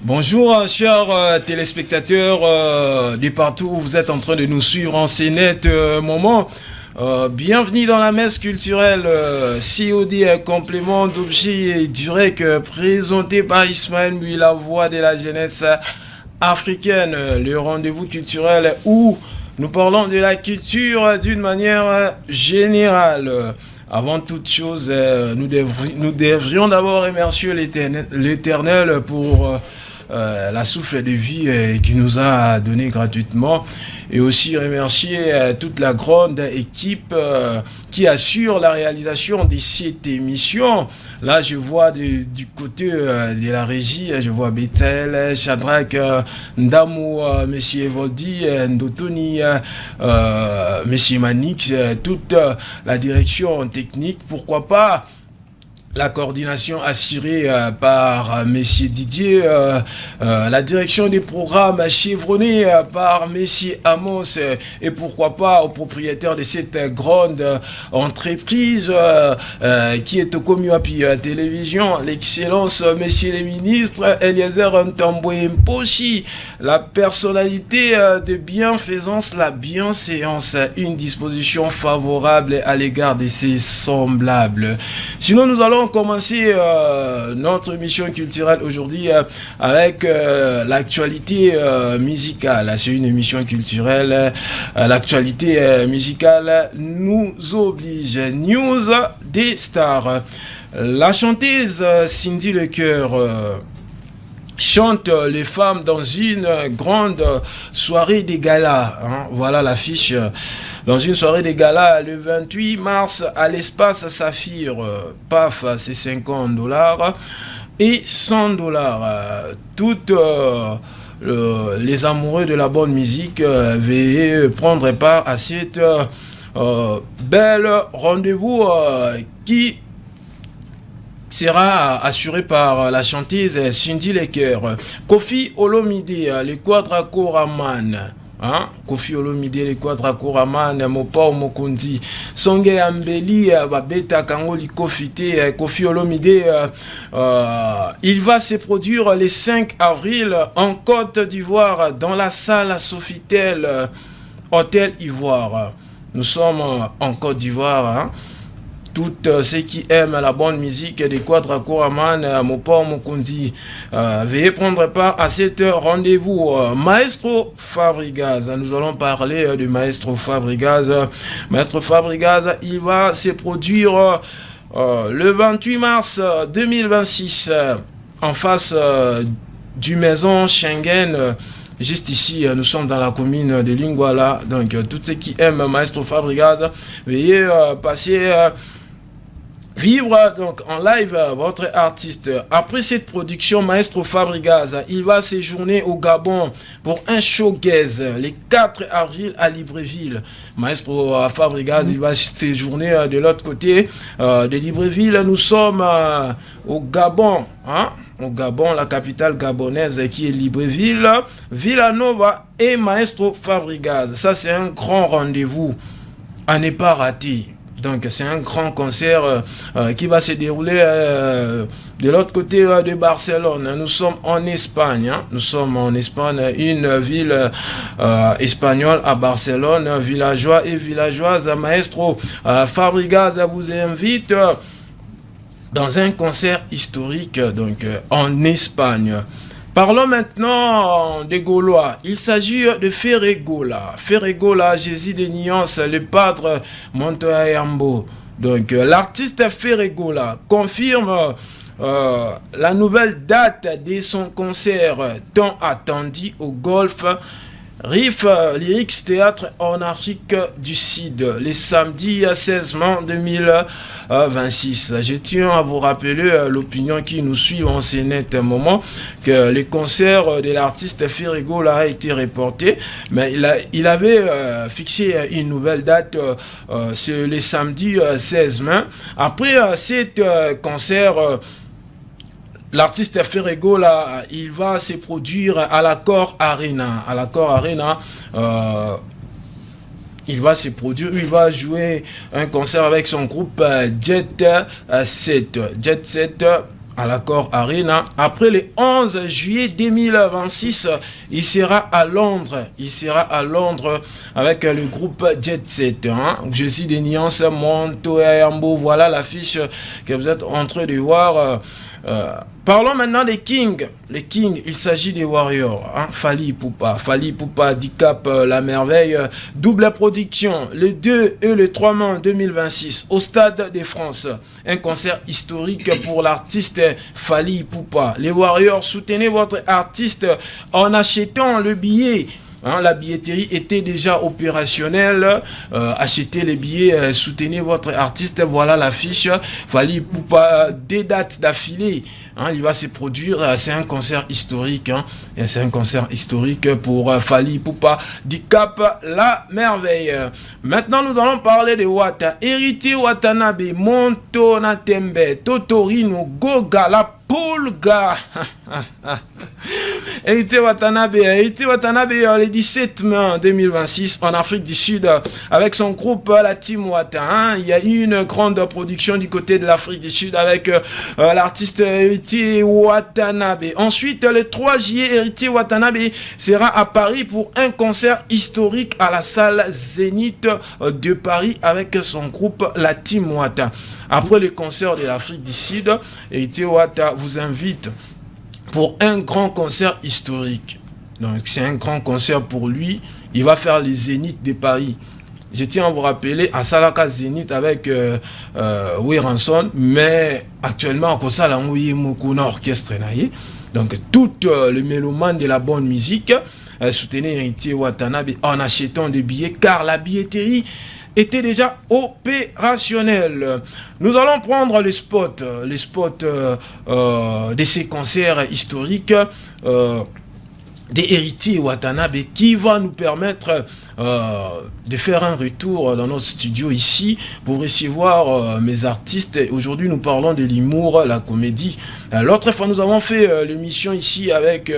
Bonjour, chers téléspectateurs de partout où vous êtes en train de nous suivre en ces nets moments. Bienvenue dans la messe culturelle COD, complément d'objet direct présenté par Ismaël Mui, la voix de la jeunesse africaine, le rendez-vous culturel où nous parlons de la culture d'une manière générale. Avant toute chose, nous devrions d'abord remercier l'Éternel pour la souffle de vie qui nous a donné gratuitement, et aussi remercier toute la grande équipe qui assure la réalisation de cette émission. Là, je vois du côté de la régie, je vois Bethel, Shadrach, Ndamou, Monsieur Evoldi, Ndotoni, Monsieur Manix, toute la direction technique, pourquoi pas la coordination assurée par Messieurs Didier, la direction des programmes chevronnée par Messieurs Amos, et pourquoi pas au propriétaire de cette grande entreprise qui est au Commuapi Télévision, l'excellence, Messieurs les ministres, Eliezer Ntambwe Mposhi, la personnalité de bienfaisance, la bienséance, une disposition favorable à l'égard de ses semblables. Sinon, nous allons commencer notre émission culturelle aujourd'hui avec l'actualité musicale. C'est une émission culturelle. L'actualité musicale nous oblige. News des stars. La chanteuse Cindy Lecoeur chante les femmes dans une grande soirée des galas. Voilà l'affiche. Dans une soirée des galas le 28 mars à l'espace Saphir. Paf, c'est $50 et $100. Toutes les amoureux de la bonne musique veuillez prendre part à cette belle rendez-vous qui sera assuré par la chanteuse Cindy Lecoeur. Kofi Olomide, le Quadracoraman. Kofi Olomide, le Quadracoraman, Mopa Mokondi, Songe Ambeli, Babeta Kangoli Kofite, Kofi Olomide, il va se produire le 5 avril en Côte d'Ivoire dans la salle Sofitel, Hôtel Ivoire. Nous sommes en Côte d'Ivoire, Toutes ceux qui aiment la bonne musique des Quadracoraman, Mopa Mokondi, veuillez prendre part à cet rendez-vous. Maestro Fabregas, nous allons parler de Maestro Fabregas. Maestro Fabregas, il va se produire le 28 mars 2026 en face du maison Schengen. Juste ici, nous sommes dans la commune de Linguala. Donc, tous ceux qui aiment Maestro Fabregas, veuillez passer vivre donc en live votre artiste. Après cette production, Maestro Fabregas, il va séjourner au Gabon pour un showcase le 4 avril à Libreville. Maestro Fabregas, il va séjourner de l'autre côté de Libreville. Nous sommes au Gabon, au Gabon, la capitale gabonaise qui est Libreville, Villanova et Maestro Fabregas. Ça, c'est un grand rendez-vous à ne pas rater. Donc, c'est un grand concert qui va se dérouler de l'autre côté de Barcelone. Nous sommes en Espagne. Nous sommes en Espagne, une ville espagnole à Barcelone. Villageois et villageoises, Maestro Fabregas vous invite dans un concert historique donc en Espagne. Parlons maintenant des Gaulois. Il s'agit de Ferregola. Ferregola, Jésus des Nuances, le padre Montoyambo. Donc, l'artiste Ferregola confirme la nouvelle date de son concert tant attendu au Golf Riff Lyrics Théâtre en Afrique du Sud, le samedi 16 mai 2026. Je tiens à vous rappeler l'opinion qui nous suit en ce net moment, que le concert de l'artiste Ferregola a été reporté, mais il avait fixé une nouvelle date c'est le samedi 16 mai. Après cet concert, l'artiste Ferregola, il va se produire à l'Accor Arena. À l'Accor Arena, il va se produire, il va jouer un concert avec son groupe Jet Set. Jet Set à l'Accor Arena. Après le 11 juillet 2026, il sera à Londres. Il sera à Londres avec le groupe Jet Set. Je suis des nuances, Monto et Ayambo. Voilà l'affiche que vous êtes en train de voir. Parlons maintenant des Kings. Les Kings, il s'agit des Warriors. Fally Ipupa, Dicap, La Merveille. Double production, le 2 et le 3 mai 2026 au Stade de France. Un concert historique pour l'artiste Fally Ipupa. Les Warriors, soutenez votre artiste en achetant le billet. La billetterie était déjà opérationnelle. Achetez les billets, soutenez votre artiste. Voilà l'affiche. Fally Ipupa, des dates d'affilée. Il va se produire. C'est un concert historique. Et c'est un concert historique pour Fally Ipupa. Dicap, La Merveille. Maintenant, nous allons parler de Wata. Héritier Watanabe, Monto Natembe, Totorino, Goga, La Pulga. Héritier Watanabe, le 17 mai 2026 en Afrique du Sud avec son groupe la Team Wata. Il y a eu une grande production du côté de l'Afrique du Sud avec l'artiste Héritier Watanabe. Ensuite, le 3 juillet, Héritier Watanabe sera à Paris pour un concert historique à la salle Zénith de Paris avec son groupe la Team Wata. Après le concert de l'Afrique du Sud, Héritier Wata vous invite pour un grand concert historique. Donc c'est un grand concert pour lui. Il va faire les Zénith de Paris. Je tiens à vous rappeler à Salaka Zénith avec Wiranson, mais actuellement à Kosala Mokuna orchestre. Donc tout le mélomane de la bonne musique soutenez Héritier Watanabe en achetant des billets car la billetterie était déjà opérationnel. Nous allons prendre les spots de ces concerts historiques des Héritiers Watanabe qui va nous permettre de faire un retour dans notre studio ici pour recevoir mes artistes. Aujourd'hui, nous parlons de l'humour, la comédie. L'autre fois, nous avons fait l'émission ici avec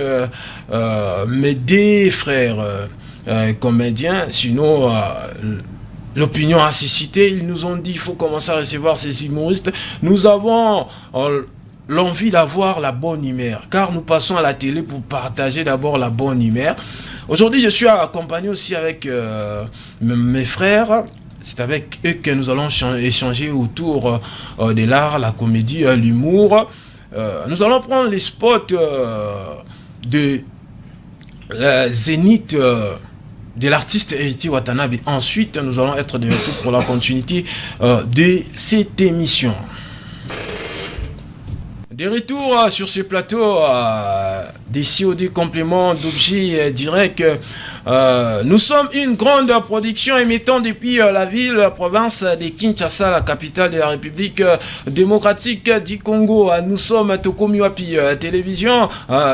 mes deux frères comédiens. Sinon, l'opinion a suscité. Ils nous ont dit il faut commencer à recevoir ces humoristes. Nous avons l'envie d'avoir la bonne humeur, car nous passons à la télé pour partager d'abord la bonne humeur. Aujourd'hui, je suis accompagné aussi avec mes frères. C'est avec eux que nous allons échanger autour de l'art, la comédie, l'humour. Nous allons prendre les spots de la Zénith de l'artiste Héritier Watanabe. Ensuite, nous allons être de retour pour la continuité de cette émission. De retour sur ce plateau des COD compléments d'objets directs. Nous sommes une grande production émettant depuis la province de Kinshasa, la capitale de la République démocratique du Congo. Nous sommes Tokomiwapi Télévision,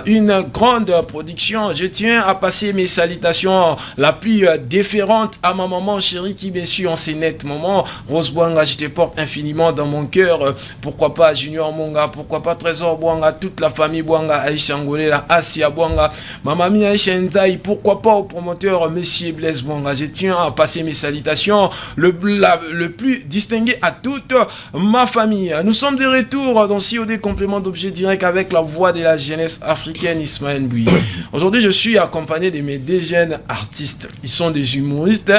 une grande production. Je tiens à passer mes salutations la plus déférente à ma maman chérie qui me suit en ces nets moments. Rose Bouanga, je te porte infiniment dans mon cœur. Pourquoi pas Junior Monga, pourquoi pas Trésor Bouanga, toute la famille Bouanga, Aïcha Ngolela, Asia Bouanga, ma mamie Aïcha Nzaï, pourquoi pas au promoteur Monsieur Blaise Bouanga. Je tiens à passer mes salutations le plus distingué à toute ma famille. Nous sommes de retour dans COD complément d'objets directs avec la voix de la jeunesse africaine Ismaël Bouy. Aujourd'hui, je suis accompagné de mes deux jeunes artistes. Ils sont des humoristes,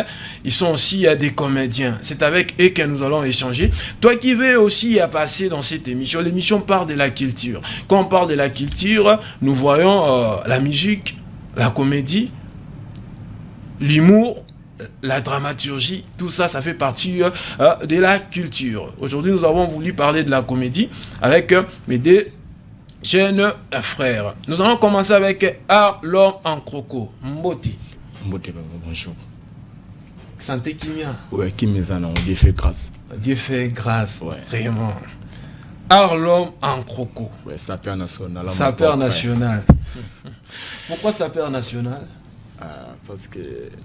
ils sont aussi des comédiens. C'est avec eux que nous allons échanger. Toi qui veux aussi passer dans cette émission, l'émission parle de la culture. Quand on parle de la culture, nous voyons la musique, la comédie, l'humour, la dramaturgie, tout ça, ça fait partie de la culture. Aujourd'hui, nous avons voulu parler de la comédie avec mes deux jeunes frères. Nous allons commencer avec Art l'homme en croco. Mbote. Mbote, bonjour. Santé Kimia. Ouais, Kimia, Dieu fait grâce. Dieu fait grâce, ouais. Vraiment. Art l'homme en croco. Ouais, sapeur national. Sapeur national. Pourquoi sapeur national? Parce que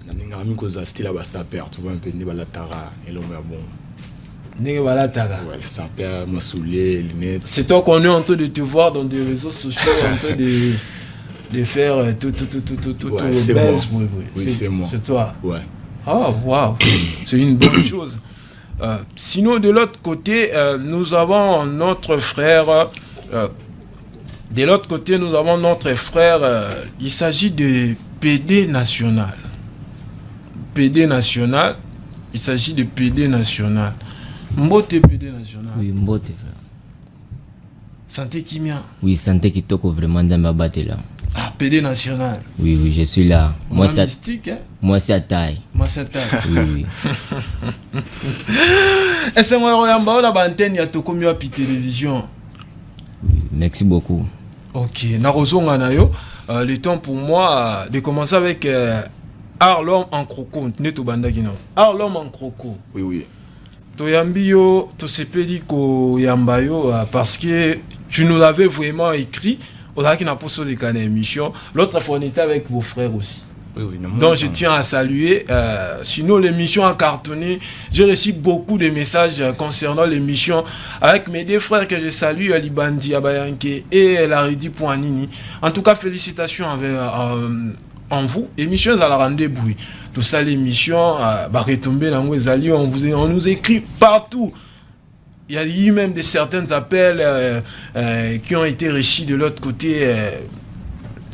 nous avons style à sapeur, tu vois un peu, nous avons la tara et l'homme est bon. Ouais, sapeur, massoulé, lunettes. C'est toi qu'on est en train de te voir dans des réseaux sociaux, en train de faire tout. Ouais, c'est moi. Oui, c'est moi. C'est toi. Ouais. Ah, waouh. C'est une bonne chose. Sinon, de l'autre côté, nous avons notre frère De l'autre côté, nous avons notre frère, il s'agit de PD national. PD national, il s'agit de PD national. Mbote PD national. Oui, Mbote, frère. Santé Kimia. Oui, Santé Kitoko, vraiment, dans ma batte là. Ah, PD national. Oui, oui, je suis là. Moi, c'est mystique, hein? Moi, c'est à taille. Moi, c'est à taille. Oui, oui. Est-ce que moi, on a une antenne, il y a tout comme il y télévision. Oui, merci beaucoup. Ok, le temps pour moi de commencer avec Art l'homme en croco. Art l'homme en croco. Oui, oui. Toyambio, to se pedi ko yambayo parce que tu nous l'avais vraiment écrit. On a n'a pas de émission. L'autre fois, on était avec vos frères aussi. Oui, oui, donc je tiens à saluer. Sinon, l'émission a cartonné. J'ai reçu beaucoup de messages concernant l'émission avec mes deux frères que je salue, Alibandi Abayanke et Laridi Poanini. En tout cas, félicitations en vous. Émission à la rendez-vous. Tout ça, l'émission va retomber dans les alliés. On nous écrit partout. Il y a eu même certains appels qui ont été reçus de l'autre côté.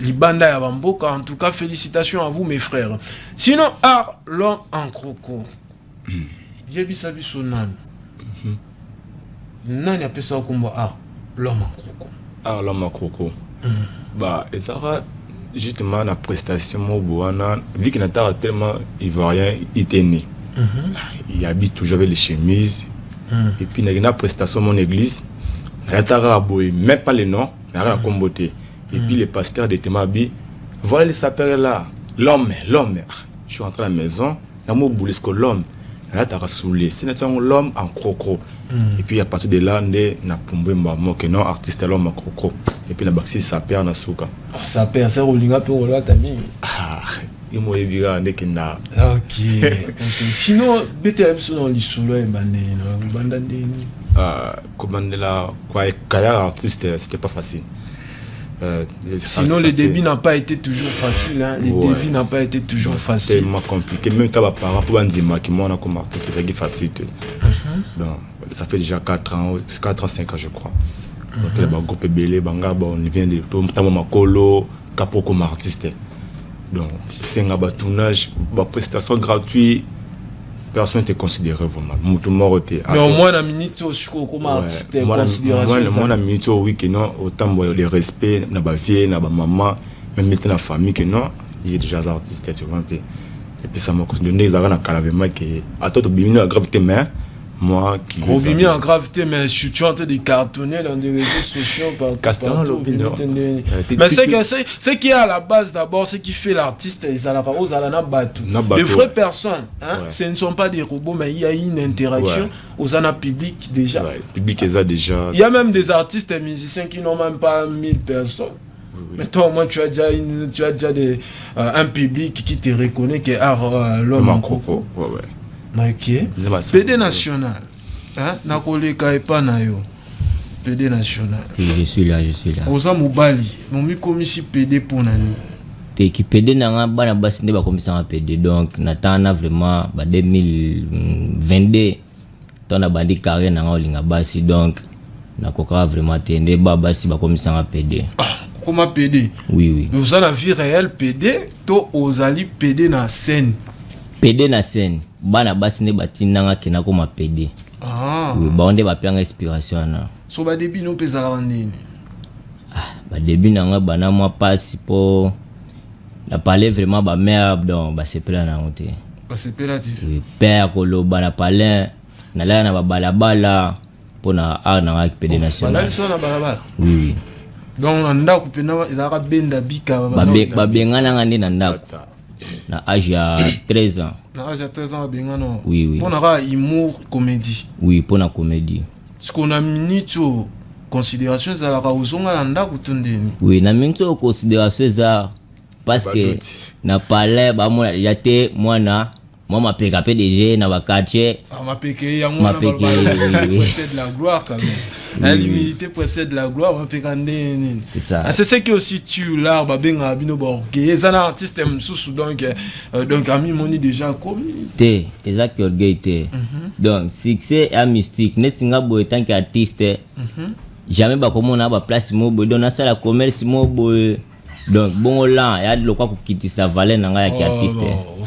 Libanda et Abamboka. En tout cas, félicitations à vous, mes frères. Sinon, Art l'homme en croco. J'ai vu ça, son nom. Nani appelle ça comme Art l'homme en croco. Art l'homme en croco. Bah, et ça va justement la prestation, vu qu'il n'a pas tellement ivoirien, il était né. Il habite toujours avec les chemises. Et puis, il y a une prestation mon église. Il n'y a même pas les noms, il n'y a rien à comboter. Et puis, les pasteurs de Temabi, voilà les sapeurs là. L'homme. Je suis rentré à la maison, il y a boulé que l'homme. Il y a c'est l'homme en croco. Et puis, à partir de là, il y a un que non, artiste l'homme en croco. Et puis, il y a un sapeur dans Souka. Sapeur, c'est Rolinga pour Rola Tami. Il m'a évidé à Nekena. Ok. Sinon, BTM sont dans l'issolo et bandé. Comment là, quoi, carrière artiste, c'était pas facile. Sinon, le début n'a pas été toujours facile. Hein. Le début n'a pas été toujours facile. C'est tellement compliqué. Même par rapport à Nzima, qui m'a comme artiste, c'est facile. Donc, ça fait déjà 4 ans, 5 ans, je crois. Donc, il y a un groupe Belé, on vient de tout, Makolo, Capo comme artiste. Donc, c'est un tournage, une prestation gratuite. Personne n'était considéré vraiment. Mais au moins, la minute, je crois comme artiste, moi, la minute, oui, que non, autant le respect, na ba vie, na ba maman, même maintenant la famille, que non, il est déjà artiste, tu vois. Et puis ça m'a donné les arrêts dans calavement que, à toi, tu as bien la gravité, mais moi qui. On vit bien en gravité, mais je suis en train de cartonner dans des réseaux sociaux partout. Mais c'est qui est à la base d'abord, ce qui fait l'artiste, ils ont les vraies personnes, hein, ce ne sont pas des robots, mais il y a une interaction aux ana public déjà. Le public est là déjà. Il y a même des artistes et musiciens qui n'ont même pas 1000 personnes. Mais toi, au moins, tu as déjà un public qui te reconnaît, qui est l'homme en croco. Ok. PD national. Hein? Nakoleka epanayo. PD national. Oui, je suis là. Oza Mubali. Nomi komisi PD pour nani. Te ki PD nanga bana basi nde ba komisa PD. Donc natana vraiment ba 2022 tona bandi carrière nanga olinga basi donc nakoka vraiment tende ba basi ba komisa PD. Comment PD? Oui. Vous avez la vie réelle PD, to ozali PD na scène. PD na scène. Bana basi ne batinanga kena koma PD. Oui, ba onde ba pianga inspiration na. So ba début no pesa la ndini. Ba début nanga bana moi passe pour na parler vraiment ba mère donc ba sepela na honte. Ba sepela ti. Oui, père kolo bana parler na la na ba balabala pour na na PD national. Bala so na balabala. Oui. Donc nda ku pena izaka benda bika ba bengana ngandi na ndako. Na âge ya 13 ans. Na âge ya 13 ans bengano. Oui. Pour na humour comédie. Oui, pour na comédie. Ce qu'on a mis sur considération ça la uzonga na ndako tondeni. Oui, na minto considération ça parce que na parler ba mo ya te mwana moi peka PDG na ba quartier. Ma peke ya mwana c'est de la gloire quand même. L'humilité précède la gloire, c'est ça. C'est ce qui aussi tue l'art, babenga bino borgé. Les artistes sous donc ami moni déjà commis. Té, exact orgueil té. Donc succès et mystique, net singa boy tant qu'artiste. jamais bakomona ba place mobo donc na sala commerce mobo donc bon là ya de quoi kokitisa valeur na nga ya artiste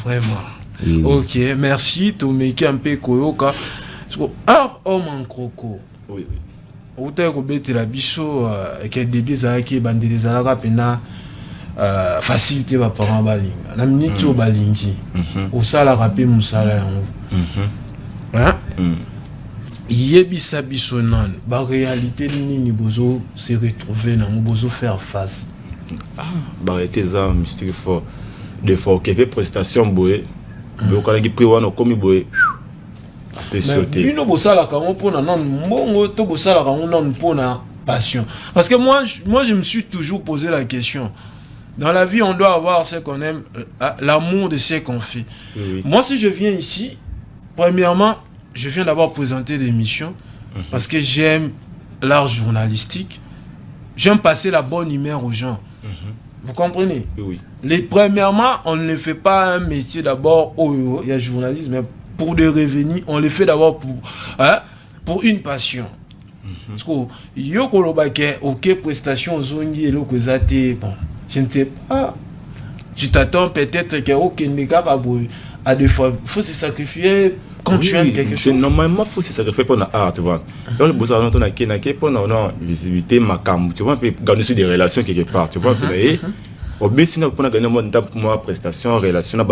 vraiment oui. OK merci Tomeki un peu koyoka art homme en croco oui autant ko betela biso que début za ki bandeli za la pena facilité ba parents balinga na minute o balingi au sala rapé musala yango hein yebisa biso nan ba réalité nini bozo se retrouver na bozo faire face ba réalité za mystique fort des fois que prestation boye bo kana ki priwa no komi boye mais bino bosala kango pona non mbongo to bosala kango non pona passion parce que moi je me suis toujours posé la question. Dans la vie, on doit avoir ce qu'on aime, l'amour de ce qu'on fait. Oui. Moi, si je viens ici, premièrement, je viens d'abord présenter des missions parce que j'aime l'art journalistique. J'aime passer la bonne humeur aux gens. Vous comprenez? Oui. Premièrement, on ne fait pas un métier d'abord, il y a journalisme, mais pour des revenus, on le fait d'abord pour une passion. Parce que, ok, prestation, zongi, et bon. Je ne sais pas. Tu t'attends peut-être à des fois. Il faut se sacrifier quand tu aimes quelque chose. Normalement, il faut se sacrifier pour l'art, tu vois. Dans le besoin de pour la visibilité, ma cam, tu vois, un peu gagner sur des relations quelque part, tu vois. Au baisse, on a gagné moi prestation, relation,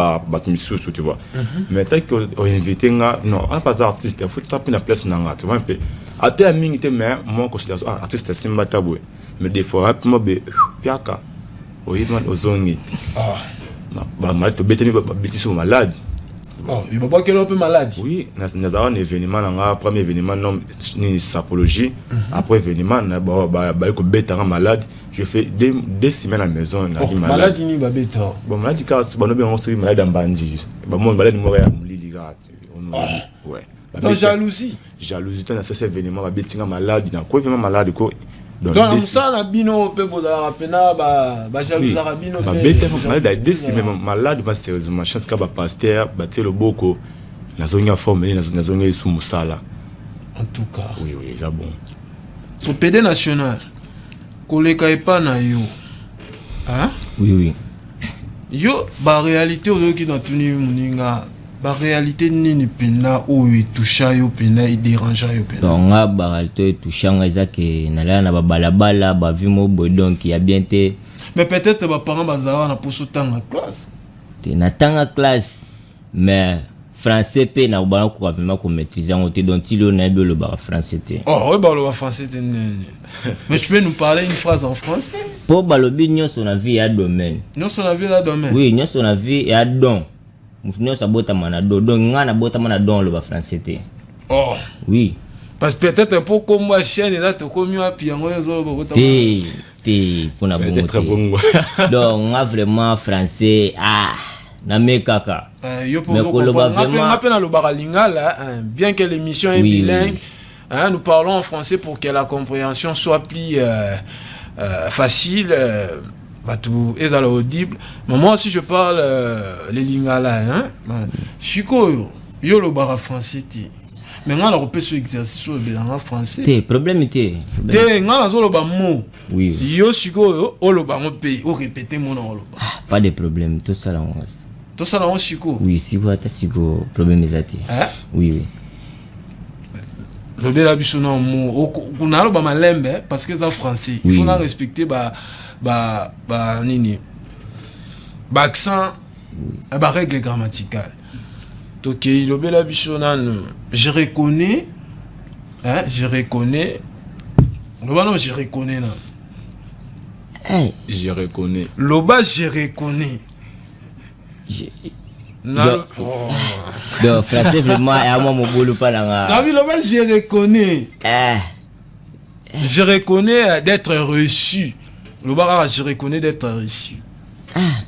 tu vois. Mais tant qu'on invite, non, on pas artiste, il faut ça pour la place, tu vois, un peu. À tes amis, mais moi, considère artiste, c'est un tabou. Mais des fois, moi, piaka. Oui, man, ozongi. Bah, mal, tu bêtes, tu es malade. Oh, il va pas qu'elle est malade. Oui, nous avons un événement, un premier événement, non, sapologie. Après événement, bête malade. Je fais 2 semaines à la maison. Malade, il va bête. Bon, malade, car on se malade en bandit. Bon, mon malade, mourir à Mouliligat. Ouais. Donc, jalousie. Jalousie, dans cet événement, bête, malade, il a quoi, vraiment malade, quoi. Donc ça la bino pe boza pena ba jalousa rabino ba bête malade desi même malade va sérieusement chance ka ba pasteur ba tie le boko na zonga forme na zonga sous musala en tout cas oui c'est bon pour PD national koleka epa na yo hein oui yo ba réalité oyoki na tuni muninga ba réalité nini pena o toucha yo pena et dérange yo pena donc nga ba réalité touchanga ezake na la na ba balabala ba vimo bo donc il y a bien te mais peut-être ba parents bazawa na poso tanga classe te na tanga classe mais français pe na ba ko vraiment ko maîtriser on te donc tilo na be le ba français te oui ba le français te mais tu peux nous parler une phrase en français pour balobi nyonso na vie ya domaine nyonso na vie ya domaine oui nyonso na vie ya don nous sommes bota do donc ngana bota mana don le ba français te oui parce que peut-être pour comme moi chaîne là to comme moi piango zo bota te pour na bon donc nga vraiment français na mekaka yo pour vraiment appelle le baralingala bien que l'émission est bilingue nous parlons en français pour que la compréhension soit plus facile tout est audible. Mais moi si je parle les lingala chiko yo le bara français ti mais ngala ko peso exercice le français te problème te ngala zo lo ba mot oui yo chiko o lo ba mo pe o répéter mon lo pas de problème tout ça là on chiko oui si vous êtes chiko problème ezati oui le bela biso na mo on a lo ba malembe parce que ça français il faut la respecter nini accent règle grammaticale donc il bela biso na je reconnais je reconnais là je reconnais loba je reconnais donc français vraiment et à moi mon boulot pas là loba je reconnais je reconnais d'être reçu. Le bar, je reconnais d'être reçu.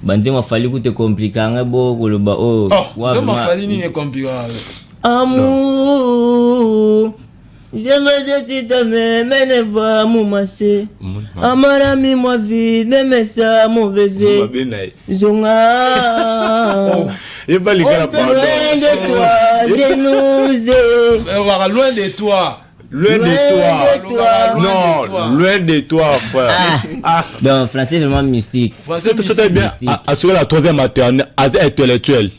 Bandé m'a fallu que te compliquer un beau le bas ça m'a fallu ni compliquer. Amour, j'aimerais te t'aimer, mais ne va m'amasser. Amarami moi vide, mais ça mauvais. Zonga. Et bah les gars, loin de toi, je nous ai. Loin de toi. Loin de toi. Non, loin de toi, frère. Donc, français vraiment mystique. C'était bien. Assurer la troisième maternelle, intellectuel.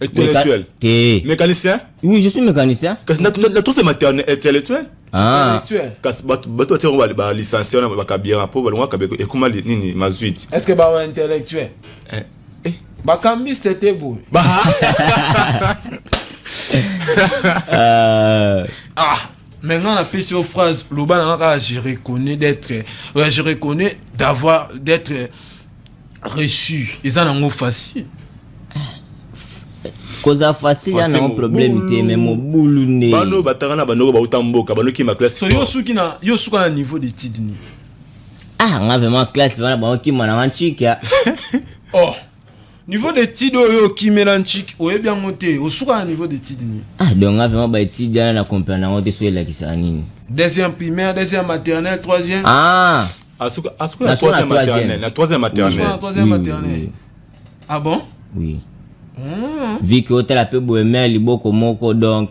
Intellectuel. Mécanicien? Oui, je suis mécanicien. La troisième maternelle, intellectuel? Ah. Bato tu vas licencier on va kabira pour balonga kabeko et comment nini mazuit. Est-ce que ba intellectuel? Ba kambi c'était beau. Maintenant on a fait sur phrase Loba nanga je reconnais d'être reçu. Et ça n'a facile. Cause facile a un problème té mais mon boulou né. Bano batanga na bano ba utamboka bano ki ma classe. So yo suki na niveau d'études ni. Ah, on a vraiment classe bana ba ki mana anchika. Oh. Niveau d'études yo ki melanchik, o bien monté, o suka na niveau d'études ni. Ah, donc on a vraiment ba étudiant na comprendre on te sur la kisani. Deuxième primaire, deuxième maternelle, troisième. Ah. Asuka la troisième maternelle, la troisième maternelle. Ah bon? Oui. Vu que hôtel a peu bohémien liboko moko donc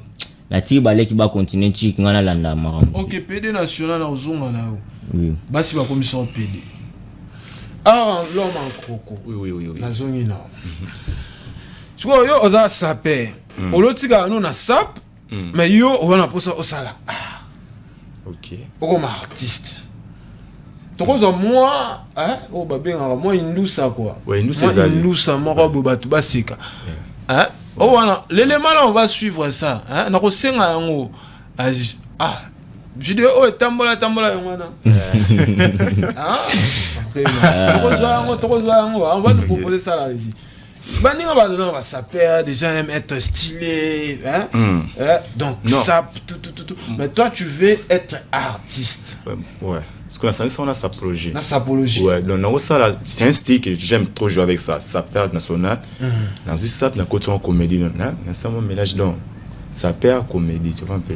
la tibale qui va continuer chik ngana landa maram. OK, PD national na uzunga na yo. Oui. Basi ba commission PD. Ah, l'homme en croco. Oui. Na zongi na. Tu vois yo oza sapé. Olotika no na sap, mais yo on posa osala. OK. Comme artiste. Tokoza moi oh babenga moi indusa quoi. Ouais, indusa moi indusa moko bobatu basika. Oh voilà, l'élément là on va suivre ça na ko senga yango vidéo oh tambola yongana. Tokoza yango on va nous proposer ça là ici. Baninga ba va saper des gens aiment être stylés donc ça tout. Mais toi tu veux être artiste. Ouais. Parce que on a sa projet. Ouais, donc c'est un style que j'aime trop jouer avec ça. Ça perd national. Dans ce ça, on a comédie. C'est un mélange donc. Ça perd comédie, tu vois un peu.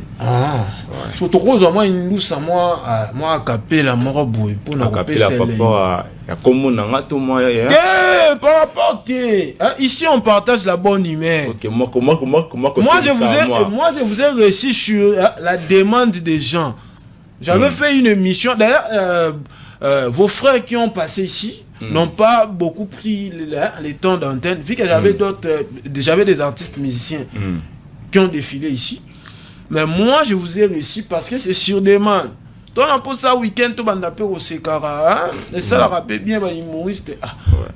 Surtout que moi, une lousse à moi, capella, moi, boy, pour nous capella, papa, il y a comme on a tout moi. Par rapport ici, on partage la bonne humeur. Ok, moi, je vous ai réussi sur la demande des gens. J'avais fait une émission. D'ailleurs, vos frères qui ont passé ici n'ont pas beaucoup pris les temps d'antenne. Vu que j'avais des artistes musiciens qui ont défilé ici. Mais moi, je vous ai réussi parce que c'est sur demande. Toi, on a posé ça week-end, tu vas au Sekara. Et ça, la rappelle bien, humoriste.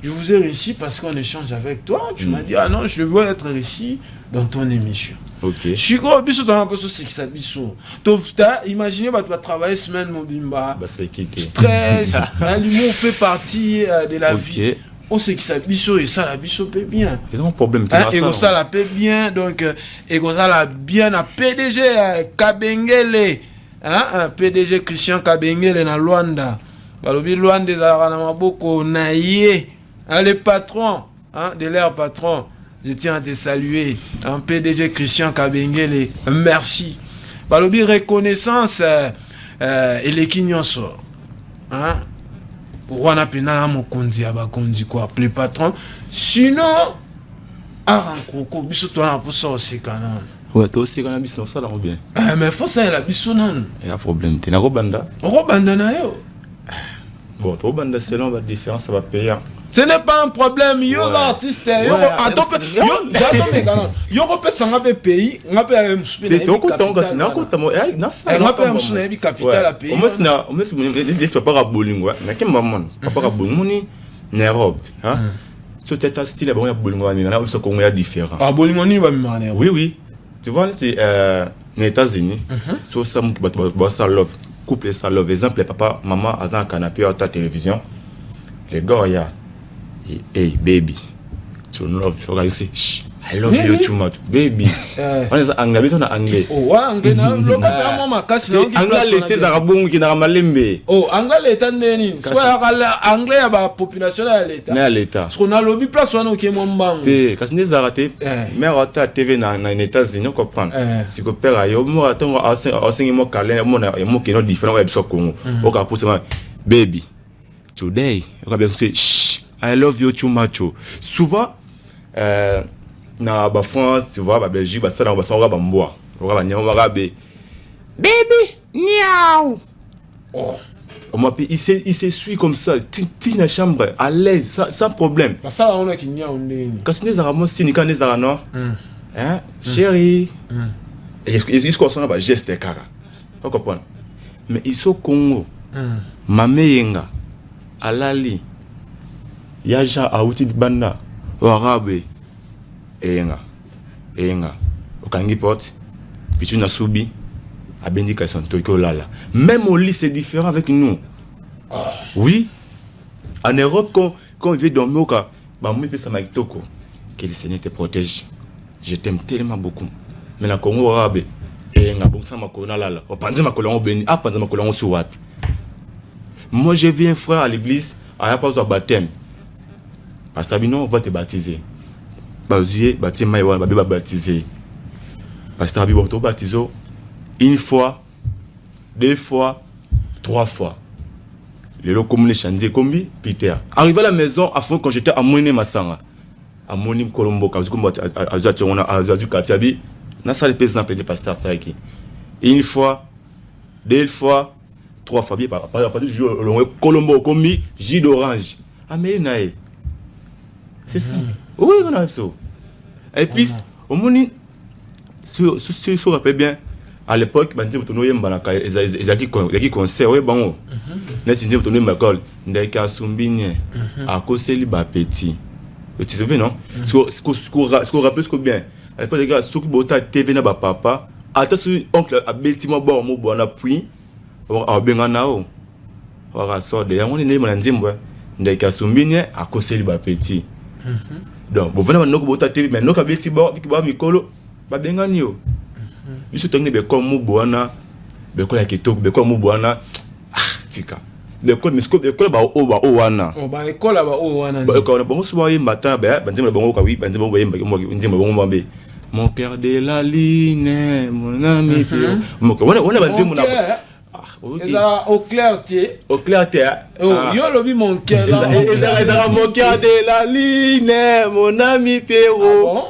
Je vous ai réussi parce qu'on échange avec toi. Tu m'as dit, non, je veux être réussi dans ton émission. Ok. Je suis gros, biso dans la poste c'est qui ça biso. Imaginez tu vas travailler semaine mobimba. C'est qui stress, l'humour fait partie de la vie. On sait que ça biso et ça la biso paie bien. Il y a un problème et ça la paie bien donc et ça la bien à PDG Kabengele. PDG Christian Kabengele na Luanda. Balobi Luanda za na maboko na yé. Le patron de leur patron. Je tiens à te saluer, un PDG Christian Kabengele. Merci. Balobi reconnaissance et les kinyonso. Wana pena mokonzi abakonzi quoi, le patron. Sinon, arankroko biso toi na posa osekana. Ouais, toi aussi kana biso ça là bien. Mais faut ça la biso nan. Il y a problème, tu na ko banda. Robanda na yo. Bon, to banda selon la différence ça va payer. Ce n'est pas un problème, yo l'artiste, yo attends yo peut s'engager pays, on peut aller c'est ton coton kasi na ko tamo na ça on peut aller na capitale à pays. On met pas bolingo, mais que maman, papa bolingo ni Nairobi, so tête style bon ya bolingo mais na so ko ya différent. Bolingo ni ba mi mané. Oui. Tu vois c'est les États-Unis, so ça mu ba ça love, couple ça love, exemple papa, maman à un canapé à ta télévision. Les gars ya hey baby, to love you say I love you too much baby. On est anglais, on est anglais. Oh anglais na loba pa mama kasi na anglais l'été za rabongo ki na malembe. Oh anglais l'état neni. Soit anglais ya ba population ya l'état. Na l'état. Parce qu'on a lobby place wana ke mombango. Te kasi ne za raté. Mais rata TV na États-Unis on comprend. Si ko père yo mo atongo asengi mo calendar mo na mo ke no différent web so Congo. O ka pousser baby. Today, on va bien say I love you too much. Souvent, na France, tu vois, Belgique, ça, on va s'en mboa. On va Baby, miaou. Oh. Il s'essuie comme ça, dans la chambre, à l'aise, sans problème. Ça, on a qui n'y a un nez. Quand c'est un signe, quand c'est un non, hein, chérie. Est-ce qu'on s'en a geste, cara? Vous comprenez? Mais ils sont Congo. Mameyenga, Alali, Yaja, Aouti Banda, Warabe, Enga, Okangi Porte, puis tu n'as subi. Abendika son toko lala. Même au lit, c'est différent avec nous. Oui. En Europe, quand on vient dormir au cas, que le Seigneur te protège. Je t'aime tellement beaucoup. Mais dans le Congo arabe, moi, j'ai vu un frère à l'église, à la pause au baptême. Parce que on va te baptiser. Baptiser, baptiser. Parce que on va te baptiser. Une fois, 2 fois, 3 fois. Les locaux chanté combi, Peter. Arrivé à la maison, à fond, quand j'étais à Moine Massanga, à Moine Colombo, quand je Katiabi, n'a pas les exemples de pasteur Saiki. Une fois, 2 fois, 3 fois. Par rapport du jour, Colombo combi, jus d'orange. Ah, mais naïe. C'est ça. Oui, on a ça. Et puis, au monde, si vous rappelez bien, à l'époque, ils ont concert, oui, bon. Ils ont l'école, ils à cause de petit. Tu te souviens, non? Ce qu'on rappelle, ce bien. À l'époque, les gars, ceux qui ont TV, papa, attends, oncle, à bêtiment, bon, on a pris, on a bien en haut. On a sorti, on est né, on a dit, à cause de petit. Donc, vous venez à TV, mais nous, à bêtiment, Mikolo, bien en haut. Il se tourne comme Mouboana, Bekol Ketok, Bekol Mouboana, Tika. Bekol Misko, Bekol Owana. Oh, bah, école là-bas, Owana. Bekol, bon, soir, il matin, Bandim, bon, oui, Bandim, bon, mon père de la ligne, mon ami. On a dit, mon ami. Au clair, au clair, oh, yo lobi mon cœur. Mon cœur de la ligne, mon ami Pierrot.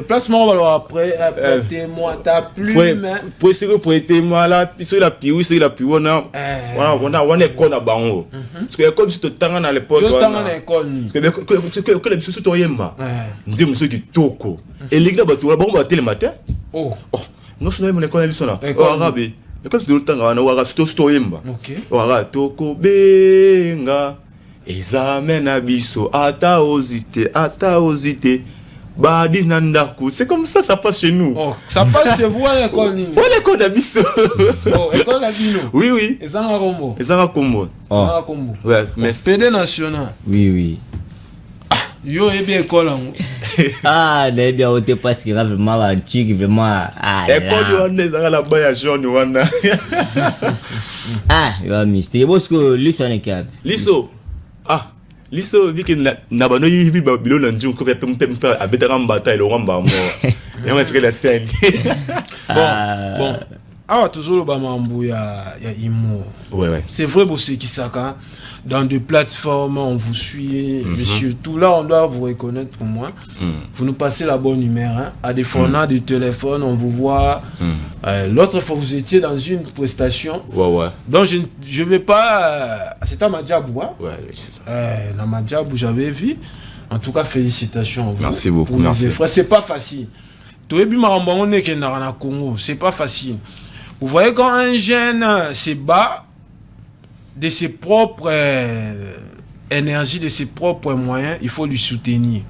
Placement alors après prêtez-moi ta plume. Pour essayer prêtez-moi là, puis sur la piou, on a école à bango. Parce que comme si tu t'en à l'époque. Parce que les bisous to yemba. Ndi monsieur qui toko. Et les gars batu là bon le matin. Oh. Non c'est mon école bisous là. Oh arabe. Et comme si tu t'en na wara to yemba. OK. Oh arabe toko benga. Ezamena biso ata osité. Badi Nandaku, c'est comme ça passe chez nous. Oh, ça passe chez vous à l'école. Où l'école d'Abisso? Oh, école d'Abino. Oui. Et ça en Combo. Oh. Ouais, mais PD national. Oui. Yo est bien école. Ah, bien au te parce que vraiment antique vraiment. Ah. École on est dans la baie jaune wana. Ah, yo mystique. Parce que l'histoire n'est qu'à. Liso. Ah. Liso viki na bano yibi bilo na njum ko pe abetara mbata ile ramba mo. Et on va tirer la scène. Bon. Ah, toujours le bamambo ya Imo. Ouais. C'est vrai pour ceux qui savent. Dans des plateformes, on vous suit, monsieur. Tout là, on doit vous reconnaître pour moi. Vous nous passez la bonne humeur. Hein. À des fournants de téléphone, on vous voit. L'autre fois, vous étiez dans une prestation. Ouais. Donc, je ne vais pas... C'était à Madjabou. Hein? Ouais, c'est ça. Dans Madjabou, j'avais vu. En tout cas, félicitations. À vous. Merci beaucoup. Merci. C'est pas facile. C'est pas facile. Vous voyez, quand un jeune se bat, de ses propres énergies, de ses propres moyens, il faut lui soutenir.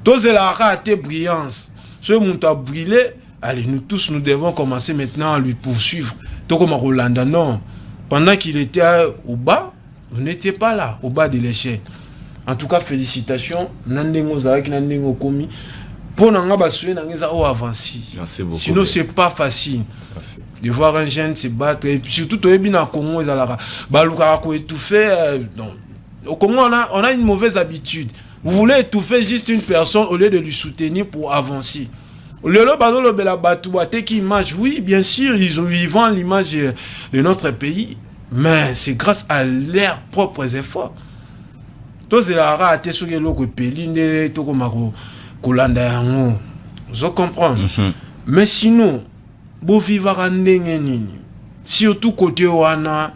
Tous les ratés brillance. Ce monde a brillé, allez, nous tous, nous devons commencer maintenant à lui poursuivre. Tout comme Rolanda, non. Pendant qu'il était au bas, vous n'étiez pas là, au bas de l'échelle. En tout cas, félicitations. Nandengo Zarek, Nandengo Komi. Pour nous avancer. Merci beaucoup. Sinon, c'est pas facile. Merci. De voir un jeune se battre, et puis surtout au Congo, au Congo, on a une mauvaise habitude. Vous voulez étouffer juste une personne au lieu de lui soutenir pour avancer. Oui, bien sûr, ils vendent l'image de notre pays, mais c'est grâce à leurs propres efforts. Vous comprenez. Mais sinon, Beau vivre à Ndengeni. Surtout côté Wana.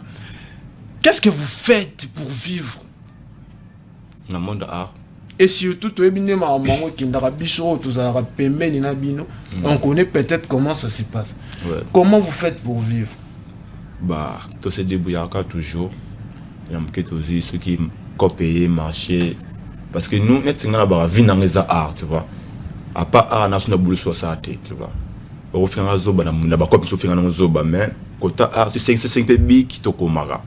Qu'est-ce que vous faites pour vivre? Dans le monde de l'art. Et surtout, on connaît peut-être comment ça se passe. Ouais. Comment vous faites pour vivre? Bah, tout se débrouille toujours. Il y a aussi ceux qui copient, marcher. Parce que nous, nous avons vie dans les arts, tu vois. À part art, nous avons boulot sur ça, tu vois. On fait un zoba, on a pas fait un zoba, mais côté art, c'est 5 big qui te comara.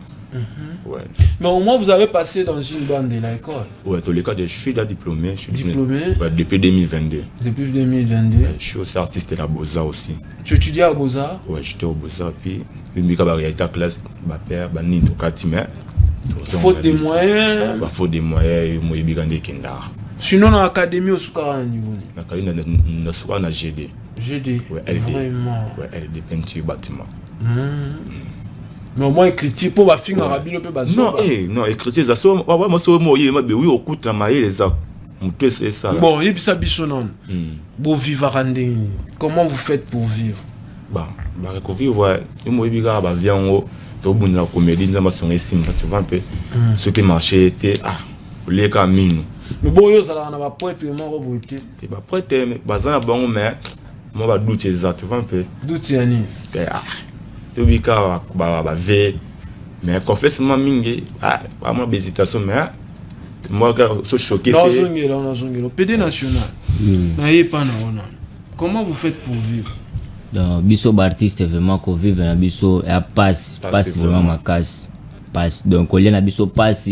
Ouais. Mais au moins, vous avez passé dans une bande de l'école. Ouais, dans le cas de je suis là diplômé. Diplômé? Ouais, depuis 2022. Depuis 2022. Ouais, je suis aussi artiste à Beaux-Arts aussi. Tu étudies à Beaux-Arts? Ouais, j'étais au Beaux-Arts, puis une réalité classe, ma père, ma nid, au Katimé. Faute des moyens. Bah, faute des moyens, moi, il y a des kindar. Sinon, dans l'académie, au Soukara, niveau. L'académie, on a souvent un GD. GD? Ouais, LD. Vraiment. Ouais, LD, peinture, bâtiment. Mais au moins, critique pour la fin arabe, le peu bas. Non, non, écriture, ça soit, moi, c'est moi, oui, au coup de la maille, les arts. C'est ça. Bon, et puis ça, bissonon. Bon, vivre à Ndengeni. Comment vous faites pour vivre? Bah, pour vivre, ouais, moi, il y a bien en haut. Tu as la comédie, tu vois un peu. Ce qui marchait était, les camins. Mais bon, yo, ça n'a pas prêt, vraiment revolté. Tu vas prêt, mais ça n'a pas mais moi, je doute ça, tu vois un peu. D'où tu as dit? Tu as mais confesse-moi, mingi, vraiment d'hésitation, mais moi, je suis choqué. Non, non, PD national. N'ayez pas, non. Comment vous faites pour vivre? Donc, biso artiste vraiment qu'on vive na biso et passe vraiment ma casse passe donc on na biso passe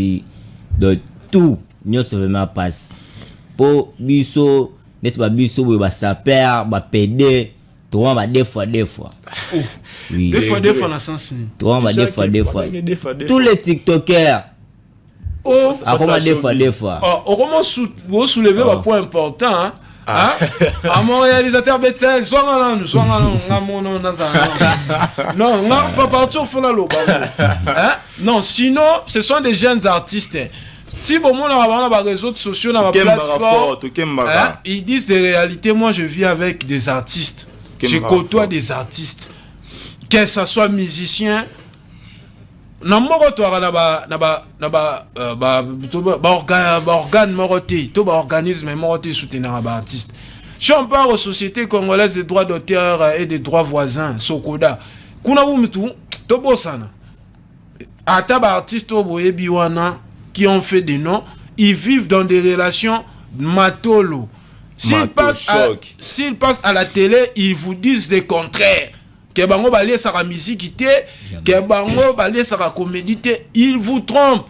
de tout nous c'est vraiment passe pour biso n'est-ce pas biso ba saper ba PD toi ba deux fois oui deux fois na sens ni toi ba deux fois tous les tiktokers à comment deux fois on commence vous soulever un point important hein. À mon réalisateur Betsel, soit non, pas partout au fond de l'eau. Non, sinon, ce sont des jeunes artistes. Si bon, on a des réseaux sociaux, on a des plateformes, ils disent des réalités. Moi, je vis avec des artistes. Je côtoie des artistes. Que ce soit musicien. Na moko to organe moroté to organisme moroté soutenir ba artiste. Si on parle aux sociétés congolaises des droits d'auteur et des droits voisins Sokoda kuna wumitu to bosana ata ba artiste oboye biwana qui ont fait des noms, ils vivent dans des relations matolo. S'ils passent à la télé, ils vous disent des contraires. Que bango balé sa musique que bango balé sa comédie, ils vous trompent.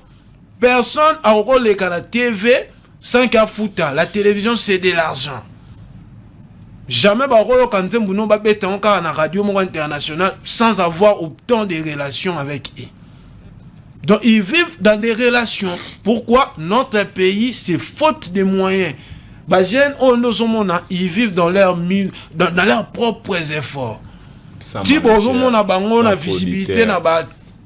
Personne a rôle à la TV sans qu'à foutre. La télévision c'est de l'argent. Jamais bango quand on nous ba bête en na radio internationale sans avoir autant de relations avec eux. Donc ils vivent dans des relations. Pourquoi notre pays c'est faute de moyens. Bah jeunes ils vivent dans leurs propres efforts. Si on a une visibilité na ba